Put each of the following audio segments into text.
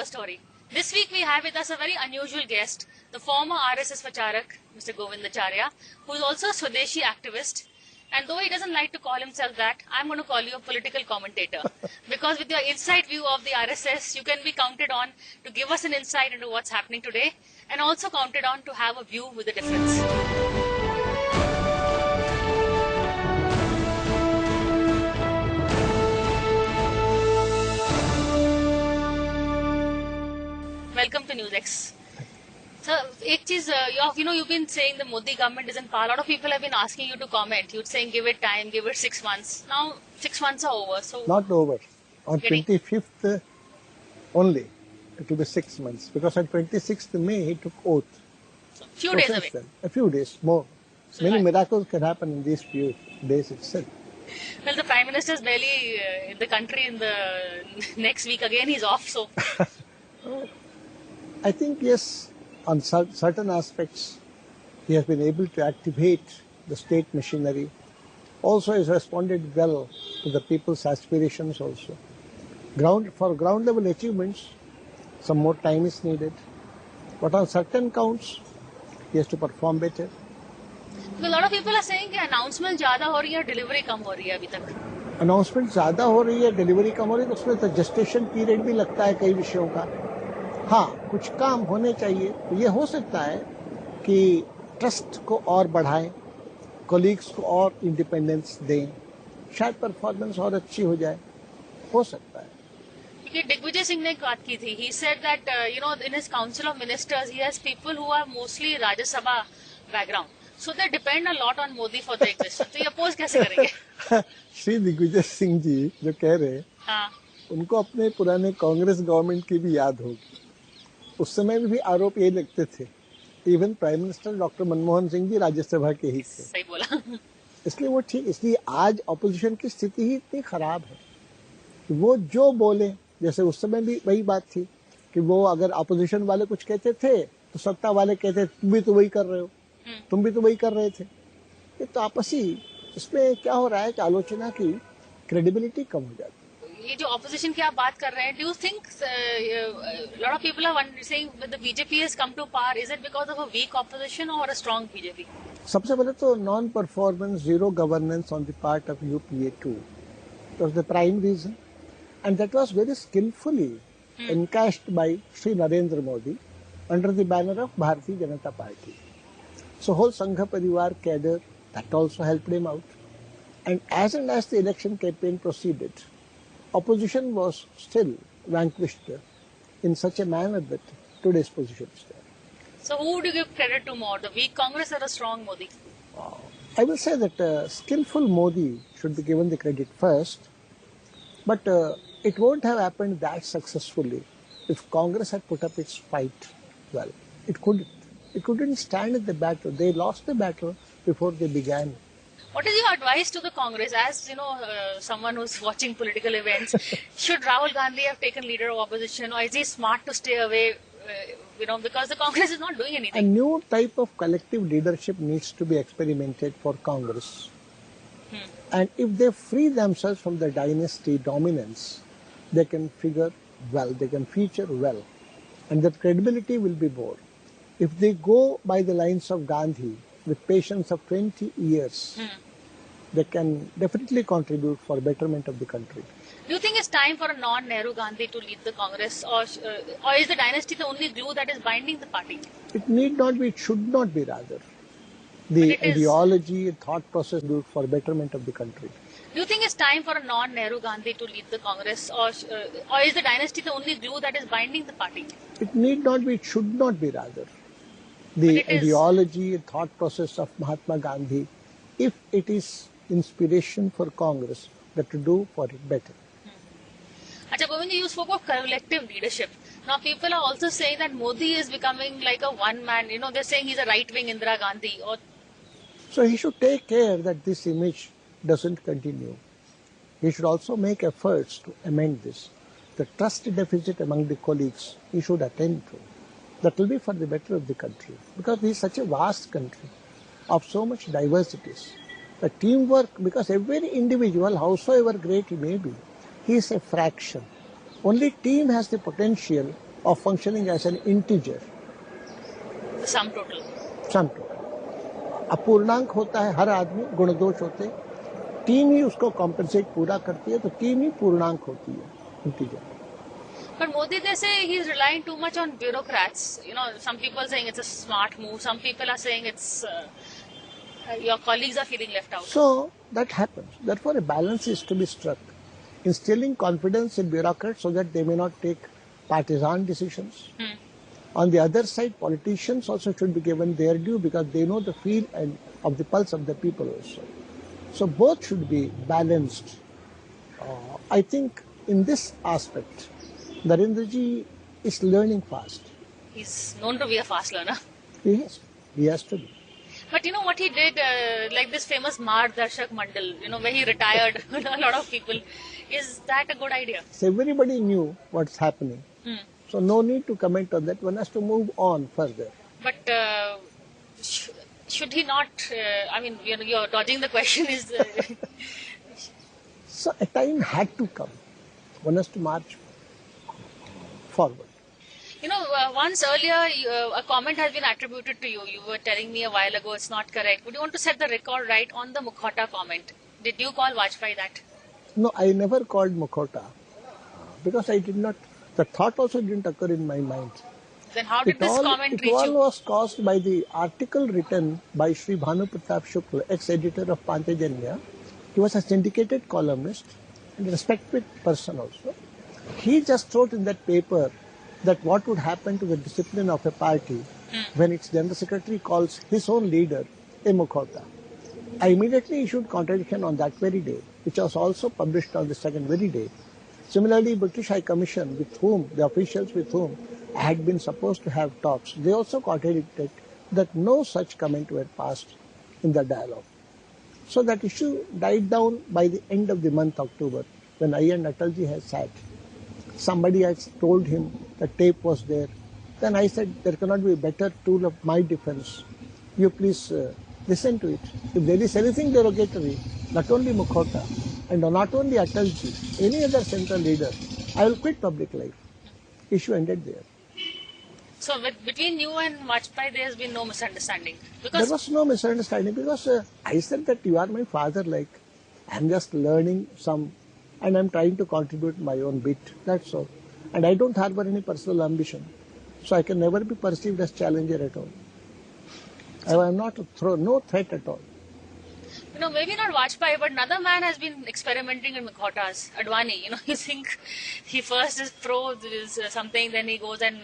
a story. This week we have with us a very unusual guest, the former RSS Vacharak, Mr. Govindacharya, who is also a Swadeshi activist. And though he doesn't like to call himself that, I'm going to call you a political commentator. Because with your inside view of the RSS, you can be counted on to give us an insight into what's happening today, and also counted on to have a view with a difference. Welcome to NewsX. So, you've been saying the Modi government is in power. A lot of people have been asking you to comment. You're saying give it time, give it 6 months. Now 6 months are over. So not over. On 25th only, it will be 6 months. Because on 26th May he took oath. So, few days away. Then, a few days more. So many miracles can happen in these few days itself. Well, the Prime Minister is barely in the country in the next week again. He's off. So I think yes, on certain aspects, he has been able to activate the state machinery. Also, has responded well to the people's aspirations also. For ground level achievements, some more time is needed. But on certain counts, he has to perform better. A lot of people are saying that announcement ज़्यादा हो रही है, delivery कम हो रही है अभी तक. Announcement ज़्यादा हो रही है, delivery कम हो रही है, तो उसमें तो gestation period भी लगता है कई विषयों का. हाँ, कुछ काम होने चाहिए. ये हो सकता है कि ट्रस्ट को और बढ़ाएं, कोलीग्स को और इंडिपेंडेंस दें, शायद परफॉर्मेंस और अच्छी हो जाए, हो सकता है. Digvijay Singh ने बात की थी. He said that in his council of ministers he has people who are mostly Rajya Sabha background, so they depend a lot on Modi for their existence. तो ये अपोज कैसे करेंगे? श्री दिग्विजय सिंह जी जो कह रहे हैं, हाँ, उनको अपने पुराने कांग्रेस गवर्नमेंट की भी याद होगी. उस समय भी आरोप ये लगते थे. Even prime minister doctor Manmohan Singh ji Rajya Sabha के ही थे. सही बोला. इसलिए वो ठीक. इसलिए आज ऑपोजिशन की स्थिति ही इतनी खराब है कि वो जो बोले, जैसे उस समय भी वही बात थी कि वो अगर ऑपोजिशन वाले कुछ कहते थे तो सत्ता वाले कहते तुम भी तो वही कर रहे हो, तुम भी तो वही कर रहे थे. ये तो आपसी इसमें क्या हो रहा है कि आलोचना की क्रेडिबिलिटी कम हो जाती है. ये जो ऑपोजिशन की आप बात कर रहे हैं, do you think lot of people are saying the BJP has come to power, is it because of a weak opposition और अ स्ट्रांग बीजेपी? सबसे पहले तो non performance, zero governance on the part of UPA 2 was the prime reason, and that was very skillfully encashed by Sri Narendra Modi under the banner of Bharatiya Janata Party. So whole Sangha Parivar cadre, that also helped him out. And as the election campaign proceeded, opposition was still vanquished in such a manner that today's position is there. So who would you give credit to more, the weak Congress or a strong Modi? I will say that skillful Modi should be given the credit first, but it won't have happened that successfully if Congress had put up its fight well. It couldn't. It couldn't stand at the battle. They lost the battle before they began. What is your advice to the Congress? As someone who's watching political events, should Rahul Gandhi have taken leader of opposition, or is he smart to stay away? Because the Congress is not doing anything. A new type of collective leadership needs to be experimented for Congress. And if they free themselves from the dynasty dominance, they can figure well, they can feature well, and that credibility will be more. If they go by the lines of Gandhi with patience of 20 years, they can definitely contribute for betterment of the country. Do you think it's time for a non-Nehru Gandhi to lead the Congress, or is the dynasty the only glue that is binding the party? It need not be, it should not be rather. The ideology, thought process do for betterment of the country. Do you think it's time for a non-Nehru Gandhi to lead the Congress, or is the dynasty the only glue that is binding the party? It need not be, it should not be rather. The ideology, thought process of Mahatma Gandhi, if it is inspiration for Congress, that to do for it better. Achha, Govind, you spoke of collective leadership. Now people are also saying that Modi is becoming like a one-man, they're saying he's a right-wing Indira Gandhi. So he should take care that this image doesn't continue. He should also make efforts to amend this. The trust deficit among the colleagues he should attend to. That will be for the better of the country. Because this is such a vast country of so much diversities. The teamwork, because every individual, howsoever great he may be, he is a fraction. Only team has the potential of functioning as an integer. The sum total. Sum total. अपूर्णांक होता है, हर आदमी गुणदोष होते हैं, team ही उसको compensate पूरा करती है, तो टीम ही पूर्णांक होती है, integer. But Modi, they say he's relying too much on bureaucrats. You know, some people are saying it's a smart move. Some people are saying it's your colleagues are feeling left out. So that happens. Therefore, a balance is to be struck. Instilling confidence in bureaucrats so that they may not take partisan decisions. On the other side, politicians also should be given their due because they know the feel and of the pulse of the people also. So both should be balanced. I think in this aspect, Narendra ji is learning fast. He's known to be a fast learner. He has to be. But you know what he did, like this famous Darshak Mandal, you know, where he retired a lot of people. Is that a good idea? So everybody knew what's happening. So no need to comment on that. One has to move on further. But should he not, I mean, you're dodging the question is... So a time had to come. One has to march forward. You know, once earlier, a comment has been attributed to you. You were telling me a while ago it's not correct. Would you want to set the record right on the Mukhota comment? Did you call Vajpayee that? No, I never called Mukhota because I did not. The thought also didn't occur in my mind. Then how did this comment reach you? It all was caused by the article written by Sri Bhanu Pratap Shukla, ex-editor of Panchajanya. He was a syndicated columnist and a respected person also. He just wrote in that paper that what would happen to the discipline of a party when its general secretary calls his own leader a Mukhota. I immediately issued contradiction on that very day, which was also published on the second very day. Similarly, British High Commission, with whom, the officials with whom I had been supposed to have talks, they also contradicted that no such comment were passed in the dialogue. So that issue died down by the end of the month October, when I and Atalji had sat. Somebody had told him the tape was there. Then I said, there cannot be a better tool of my defense. You please listen to it. If there is anything derogatory, not only Mukhota and not only Atalji, any other central leader, I will quit public life. Issue ended there. So between you and Vajpayee, there has been no misunderstanding? There was no misunderstanding because I said that you are my father, like I am just learning some and I am trying to contribute my own bit, that's all. And I don't harbor any personal ambition. So I can never be perceived as challenger at all. I am not no threat at all. You know, maybe not Vajpayee, but another man has been experimenting in Mukhotas, Advani. You know, you think he first is pro something, then he goes and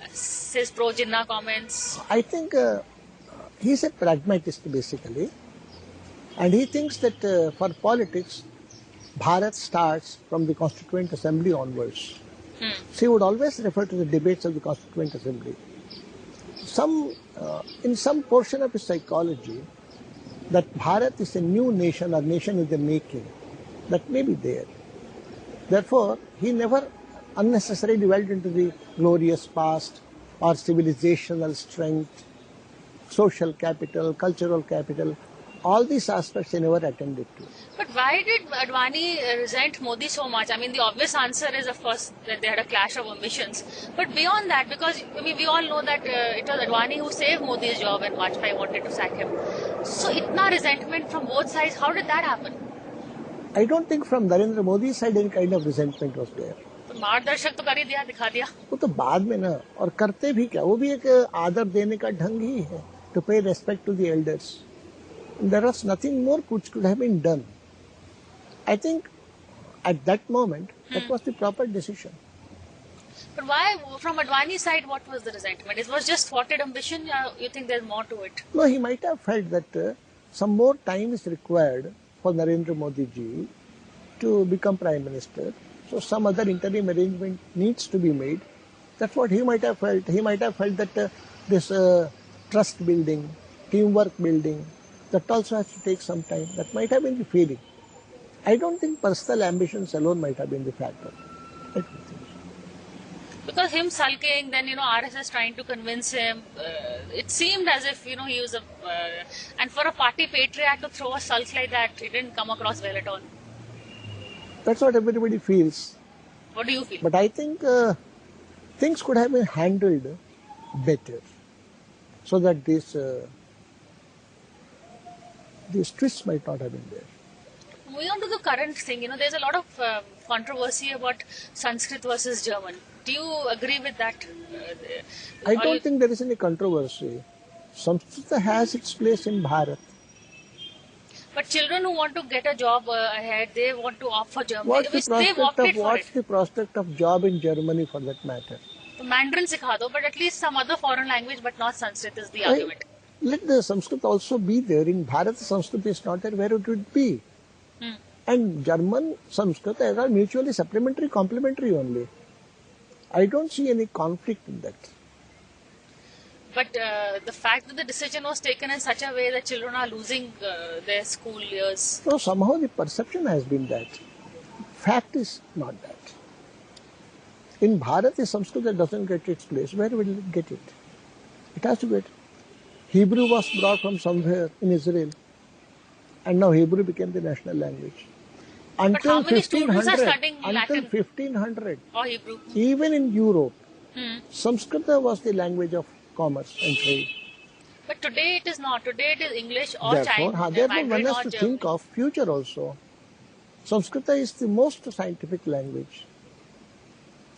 says pro Jinnah comments. I think he's a pragmatist basically. And he thinks that for politics, Bharat starts from the Constituent Assembly onwards. So he would always refer to the debates of the Constituent Assembly. In some portion of his psychology, that Bharat is a new nation or nation in the making, that may be there. Therefore, he never unnecessarily dwelled into the glorious past or civilizational strength, social capital, cultural capital. All these aspects he never attended to. But why did Advani resent Modi so much? I mean, the obvious answer is, of course, that they had a clash of ambitions. But beyond that, because I mean, we all know that it was Advani who saved Modi's job when Vajpayee wanted to sack him. So, itna resentment from both sides, how did that happen? I don't think from Narendra Modi's side any kind of resentment was there. तो मार्गदर्शक तो कर ही दिया, दिखा दिया. वो तो बाद में ना, और करते भी क्या, वो भी एक आदर देने का ढंग ही है, to pay respect to the elders. There was nothing more which could have been done. I think at that moment, that was the proper decision. But why, from Advani's side, what was the resentment? It was just thwarted ambition, or you think there's more to it? No, he might have felt that some more time is required for Narendra Modi ji to become Prime Minister. So some other interim arrangement needs to be made. That's what he might have felt. He might have felt that this trust building, teamwork building, that also has to take some time. That might have been the feeling. I don't think personal ambitions alone might have been the factor. I don't think so. Because him sulking, then, RSS trying to convince him, it seemed as if, he was and for a party patriot to throw a sulk like that, it didn't come across well at all. That's what everybody feels. What do you feel? But I think things could have been handled better, so that these twists might not have been there. Moving on to the current thing, there's a lot of controversy about Sanskrit versus German. Do you agree with that? I don't think there is any controversy. Sanskrit has its place in Bharat. But children who want to get a job ahead, they want to opt for German. What's They've the prospect of job in Germany for that matter? So Mandarin sikha do, but at least some other foreign language, but not Sanskrit is the argument. Let the Sanskrit also be there. In Bharat, Sanskrit is not there. Where it would be? And German, Sanskrit are mutually supplementary, complementary only. I don't see any conflict in that. But the fact that the decision was taken in such a way that children are losing their school years. So somehow the perception has been that. Fact is not that. In Bharat, if Sanskrit doesn't get its place, where will it get it? It has to get. Hebrew was brought from somewhere in Israel, and now Hebrew became the national language. Until 1500, or Hebrew? Even in Europe, Sanskrit was the language of commerce and trade. But today it is not. Today it is English or Therefore, Chinese. one has to think of future also. Sanskrit is the most scientific language.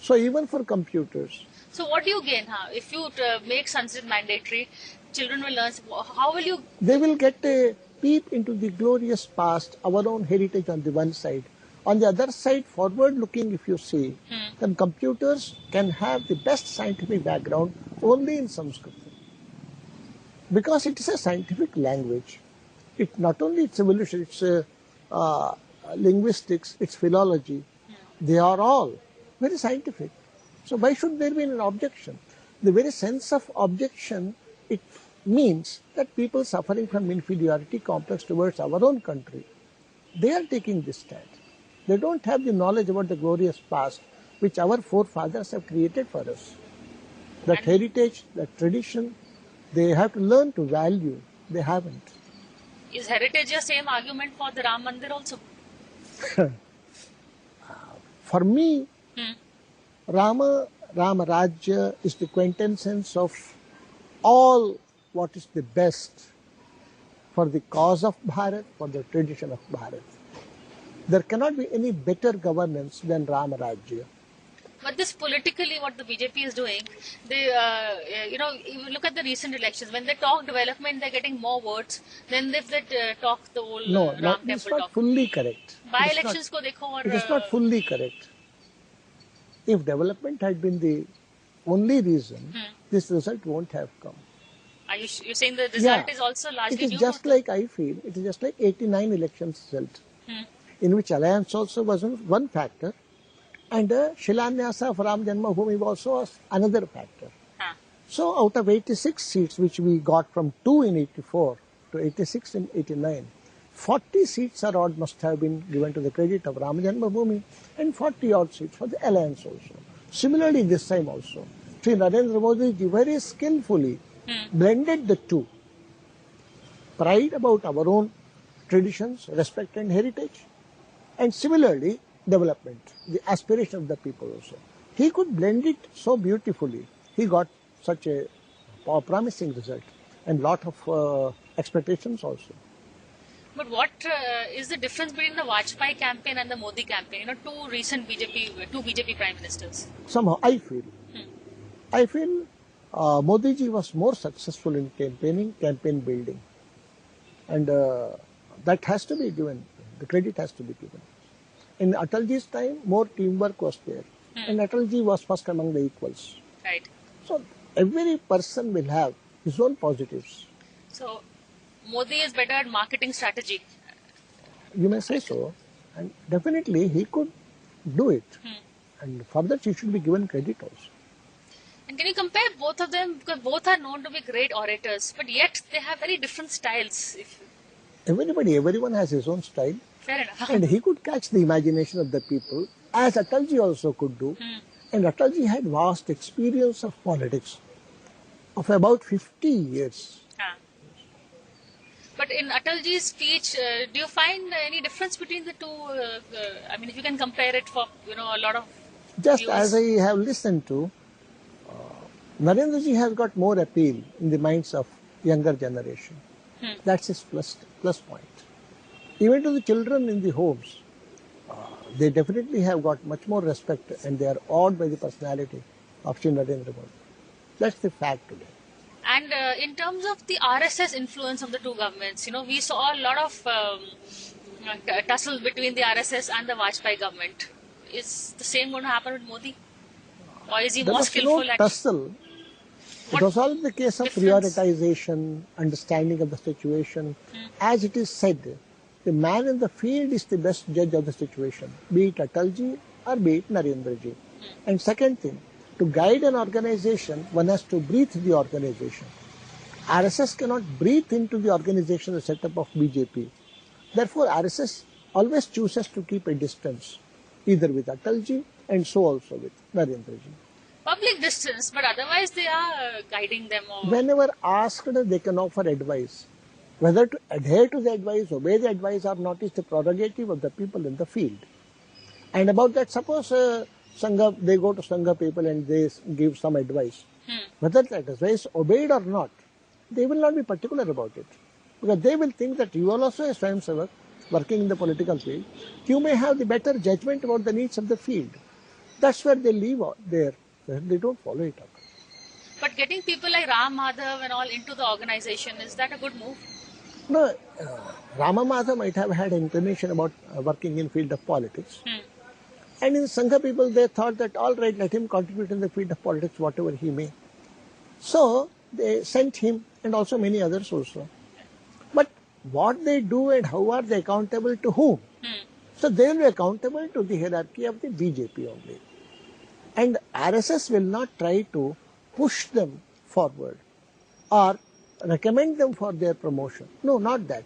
So even for computers. So what do you gain? If you make Sanskrit mandatory, children will learn. How will you? They will get a peep into the glorious past, our own heritage on the one side. On the other side, forward looking, if you see, then computers can have the best scientific background only in Sanskrit. Because it is a scientific language. It not only its evolution, its linguistics, its philology, they are all very scientific. So why should there be an objection? The very sense of objection, it means that people suffering from inferiority complex towards our own country, they are taking this stand. They don't have the knowledge about the glorious past which our forefathers have created for us. That heritage, that tradition, they have to learn to value. They haven't. Is heritage the same argument for the Ram Mandir also? For me, Rama Rajya is the quintessence of all what is the best for the cause of Bharat, for the tradition of Bharat. There cannot be any better governance than Rama Rajya. But this politically, what the BJP is doing, they, you look at the recent elections. When they talk development, they're getting more votes than if they talk the whole Ram temple talk. It's not fully correct. By elections ko dekho aur, it is not fully correct. If development had been the only reason, this result won't have come. Are you saying the result is also largely It is just like I feel. It is just like 89 elections result, in which alliance also was one factor, and Shilanyasa of Ram Janmabhoomi also was another factor. So out of 86 seats which we got from 2 in 84 to 86 in 89, 40 seats or odd must have been given to the credit of Ram Janmabhoomi and 40 odd seats for the alliance also. Similarly this time also, Sri Narendra Modi very skillfully blended the two. Pride about our own traditions, respect and heritage, and similarly development, the aspiration of the people also. He could blend it so beautifully. He got such a promising result and lot of expectations also. But what is the difference between the Vajpayee campaign and the Modi campaign? Two recent BJP prime ministers. Somehow I feel Modi ji was more successful in campaign building, and that has to be given. The credit has to be given. In Atalji's time, more teamwork was there, and Atalji was first among the equals. Right. So every person will have his own positives. So Modi is better at marketing strategy. You may say so, and definitely he could do it, and for that he should be given credit also. And can you compare both of them? Because both are known to be great orators, but yet they have very different styles. Everyone has his own style. Fair enough. And he could catch the imagination of the people, as Atalji also could do. And Atalji had vast experience of politics, of about 50 years. But in Atalji's speech, do you find any difference between the two? If you can compare it for a lot of Just views. as I have listened to, Narendra ji has got more appeal in the minds of younger generation. That's his plus point. Even to the children in the homes, they definitely have got much more respect and they are awed by the personality of Shri Narendra Modi. That's the fact today. And in terms of the RSS influence of the two governments, we saw a lot of tussle between the RSS and the Vajpayee government. Is the same going to happen with Modi? Or is he There more was skillful no at... tussle. It was all the case of prioritization, understanding of the situation. As it is said, the man in the field is the best judge of the situation, be it Atalji or be it Narendraji. And second thing, to guide an organization, one has to breathe the organization. RSS cannot breathe into the organizational setup of BJP. Therefore, RSS always chooses to keep a distance, either with Atalji and so also with Narendraji. Public distance, but otherwise they are guiding them. Or... Whenever asked, they can offer advice. Whether to adhere to the advice, obey the advice or not is the prerogative of the people in the field. And about that, suppose Sangha, they go to Sangha people and they give some advice. Whether that advice is obeyed or not, they will not be particular about it. Because they will think that you are also a Swayamsevak working in the political field. You may have the better judgment about the needs of the field. That's where they leave there. They don't follow it up. But getting people like Ram Madhav and all into the organization, is that a good move? No, Rama Madhav might have had inclination about working in field of politics. And in Sangha people, they thought that all right, let him contribute in the field of politics, whatever he may. So they sent him and also many others also. But what they do and how are they accountable to whom? So they will be accountable to the hierarchy of the BJP only. And RSS will not try to push them forward or recommend them for their promotion. No, not that.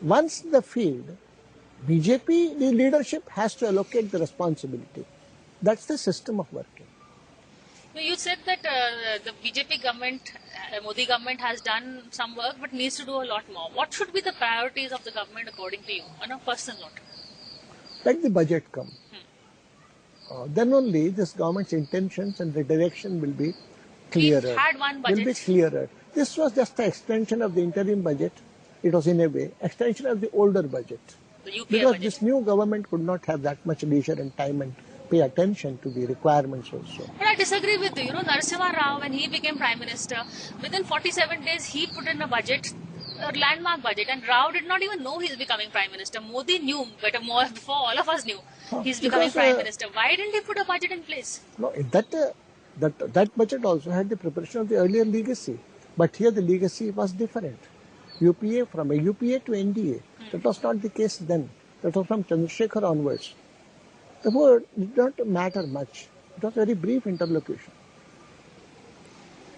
Once the field, BJP, the leadership has to allocate the responsibility. That's the system of working. You said that the BJP government, Modi government has done some work but needs to do a lot more. What should be the priorities of the government according to you on a personal note? Let the budget come. Then only this government's intentions and the direction will be clearer. We've had one budget. Will be clearer. This was just an extension of the interim budget. It was in a way extension of the older budget. The UPA because budget. This new government could not have that much leisure and time and pay attention to the requirements also. But I disagree with you. Narasimha Rao, when he became Prime Minister, within 47 days he put in a budget, a landmark budget, and Rao did not even know he's becoming Prime Minister. Modi knew better more before all of us knew he's becoming Prime Minister. Why didn't he put a budget in place? No, that budget also had the preparation of the earlier legacy. But here the legacy was different. UPA, from a UPA to NDA, that was not the case then. That was from Chandrasekhar onwards. The word did not matter much. It was very brief interlocution.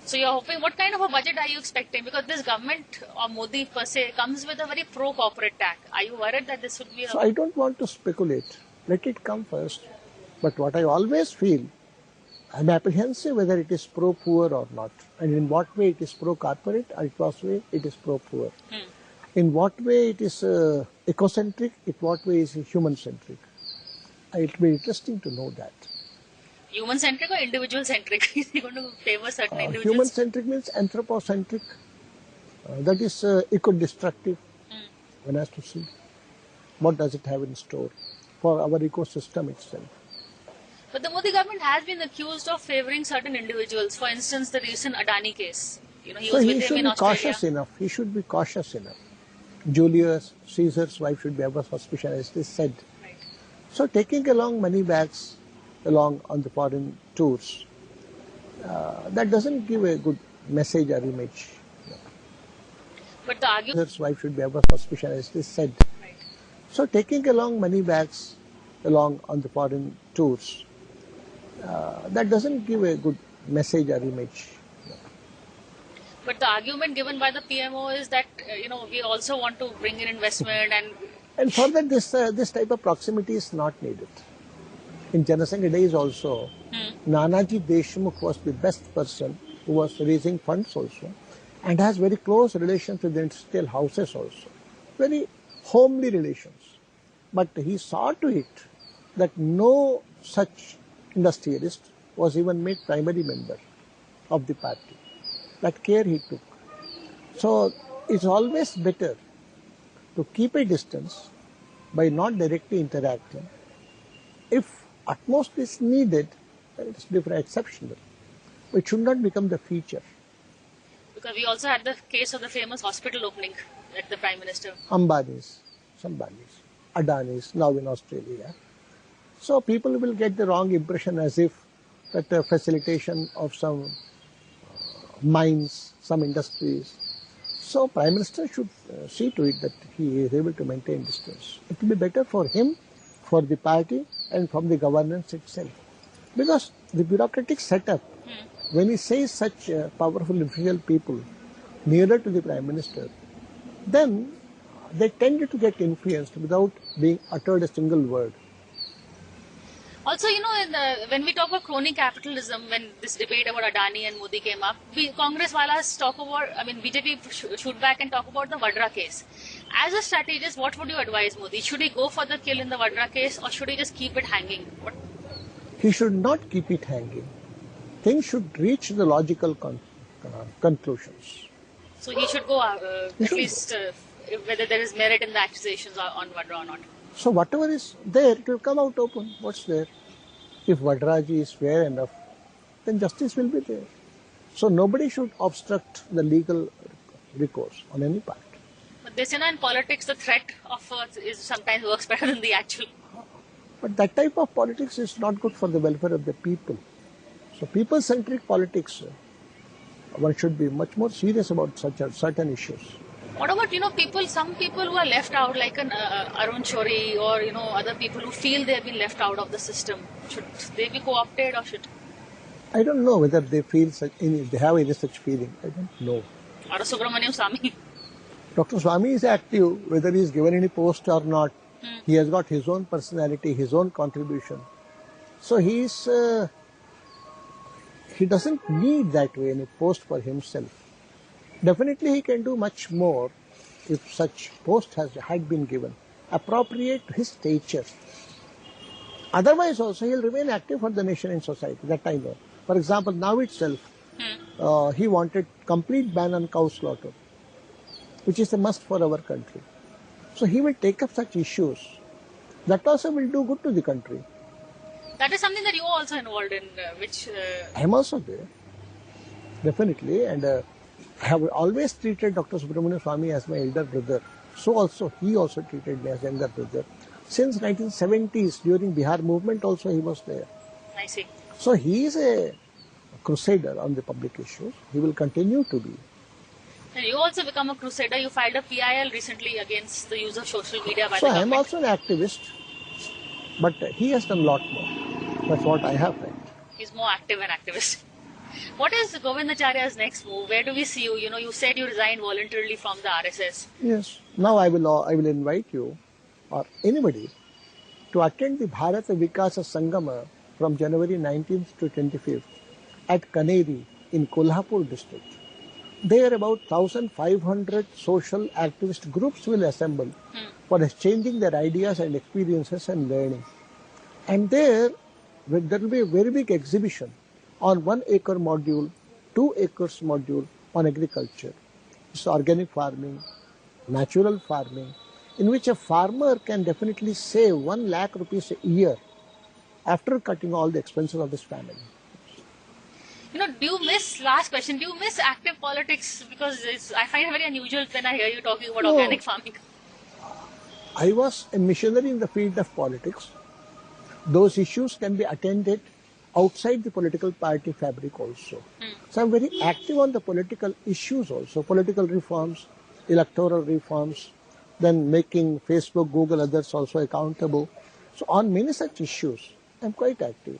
So you're hoping, what kind of a budget are you expecting? Because this government or Modi per se comes with a very pro-corporate tack. Are you worried that this would be a... So I don't want to speculate. Let it come first. But what I always feel, I'm apprehensive whether it is pro-poor or not. And in what way it is pro-corporate or in what way it is pro-poor. In what way it is ecocentric, in what way is human-centric. It will be interesting to know that. Human-centric or individual-centric? Is he going to favor certain individuals? Human-centric means anthropocentric. That is eco-destructive. One has to see what does it have in store for our ecosystem itself. But the Modi government has been accused of favoring certain individuals. For instance, the recent Adani case. He was with him in Australia. Cautious enough. He should be cautious enough. Julius Caesar's wife should be above suspicion, as they said. Right. So taking along money bags along on the foreign tours, that doesn't give a good message or image. But the argument... Caesar's wife should be above suspicion, as they said. Right. So taking along money bags along on the foreign tours, that doesn't give a good message or image. But the argument given by the PMO is that, we also want to bring in investment and for that this type of proximity is not needed. In Janasangha days also, Nanaji Deshmukh was the best person who was raising funds also and has very close relations with the industrial houses also. Very homely relations. But he saw to it that no such industrialist was even made primary member. of the party. That care he took. So it's always better to keep a distance by not directly interacting. If utmost is needed, then it is different, exceptional. It should not become the feature. Because we also had the case of the famous hospital opening at the Prime Minister. Ambani's, Adani's, now in Australia. So people will get the wrong impression as if that the facilitation of some mines, some industries. So Prime Minister should see to it that he is able to maintain distance. It will be better for him, for the party and from the governance itself. Because the bureaucratic setup, when he says such powerful influential people nearer to the Prime Minister, then they tend to get influenced without being uttered a single word. Also, when we talk about crony capitalism, when this debate about Adani and Modi came up, Congress walas talk about, BJP shoot back and talk about the Vadra case. As a strategist, what would you advise Modi? Should he go for the kill in the Vadra case or should he just keep it hanging? He should not keep it hanging. Things should reach the logical conclusions. So he should go at least whether there is merit in the accusations on Vadra or not. So whatever is there, it will come out open. What's there? If Vadraji is fair enough, then justice will be there. So nobody should obstruct the legal recourse on any part. But they say in politics, the threat of is sometimes works better than the actual. But that type of politics is not good for the welfare of the people. So people-centric politics, one should be much more serious about certain issues. What about, some people who are left out, like Arun Shourie or, other people who feel they have been left out of the system? Should they be co-opted or should? I don't know whether they feel they have any such feeling. I don't know. Or Subramaniam Swamy? Dr. Swamy is active, whether he is given any post or not. He has got his own personality, his own contribution. So he doesn't need that way any post for himself. Definitely he can do much more if such post had been given, appropriate to his stature. Otherwise also he will remain active for the nation and society, that I know. For example, now itself, he wanted complete ban on cow slaughter, which is a must for our country. So he will take up such issues. That also will do good to the country. That is something that you are also involved in, which... I am also there, definitely, and I have always treated Dr. Subramaniam Swamy as my elder brother. So also, he also treated me as younger brother. Since 1970s, during Bihar movement also he was there. I see. So he is a crusader on the public issues. He will continue to be. And you also become a crusader. You filed a PIL recently against the use of social media by so the government. So I am also an activist, but he has done a lot more. That's what I have read. He's more active an activist. What is Govindacharya's next move? Where do we see you? You said you resigned voluntarily from the RSS. Yes. Now I will invite you or anybody to attend the Bharat Vikasa Sangama from January 19th to 25th at Kaneri in Kolhapur district. There about 1,500 social activist groups will assemble for exchanging their ideas and experiences and learning. And there will be a very big exhibition on 1 acre module, 2 acres module on agriculture. It's organic farming, natural farming, in which a farmer can definitely save 1 lakh rupees a year after cutting all the expenses of his family. Do you miss, last question, do you miss active politics? Because I find it very unusual when I hear you talking about organic farming. I was a missionary in the field of politics. Those issues can be attended outside the political party fabric also. So I'm very active on the political issues also, political reforms, electoral reforms, then making Facebook, Google, others also accountable. So on many such issues, I'm quite active.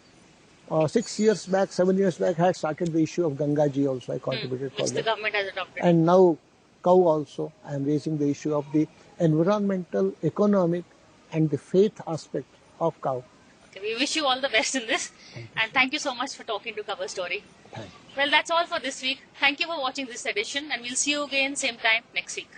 6 years back, 7 years back, I had started the issue of Gangaji also. I contributed for that. Which the government has adopted. And now, cow also, I am raising the issue of the environmental, economic, and the faith aspect of cow. Okay, we wish you all the best in this. And thank you so much for talking to Cover Story. Thanks. Well, that's all for this week. Thank you for watching this edition, and we'll see you again same time next week.